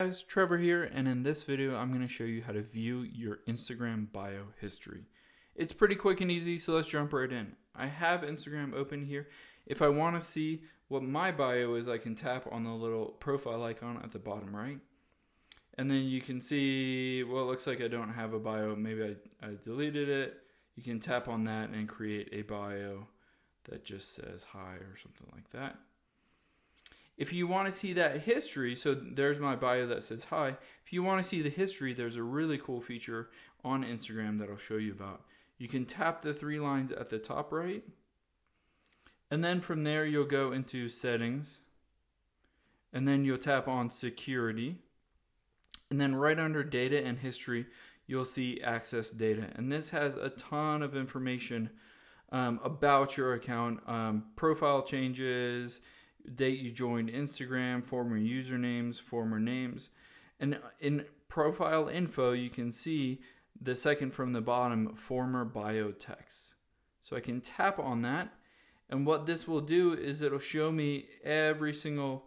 Guys, Trevor here, and in this video I'm going to show you how to view your Instagram bio history. It's pretty quick and easy, so let's jump right in. I have Instagram open here. If I want to see what my bio is, I can tap on the little profile icon at the bottom right. And then you can see, well, it looks like I don't have a bio. Maybe I deleted it. You can tap on that and create a bio that just says hi or something like that. If you want to see that history, so there's my bio that says hi. If you want to see the history, there's a really cool feature on Instagram that I'll show you about. You can tap the three lines at the top right, and then from there you'll go into settings, and then you'll tap on security, and then right under data and history, you'll see access data. And this has a ton of information about your account, profile changes, date you joined Instagram, former usernames, former names. And in profile info, you can see the second from the bottom, former bio text. So I can tap on that, and what this will do is it'll show me every single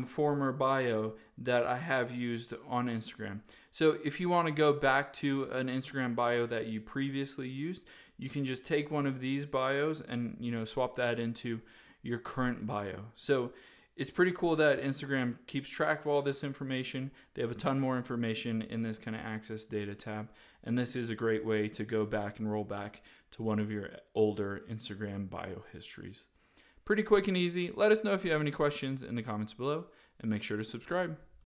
former bio that I have used on Instagram. So if you want to go back to an Instagram bio that you previously used, you can just take one of these bios and swap that into your current bio. So it's pretty cool that Instagram keeps track of all this information. They have a ton more information in this kind of access data tab, and this is a great way to go back and roll back to one of your older Instagram bio histories. Pretty quick and easy. Let us know if you have any questions in the comments below, and make sure to subscribe.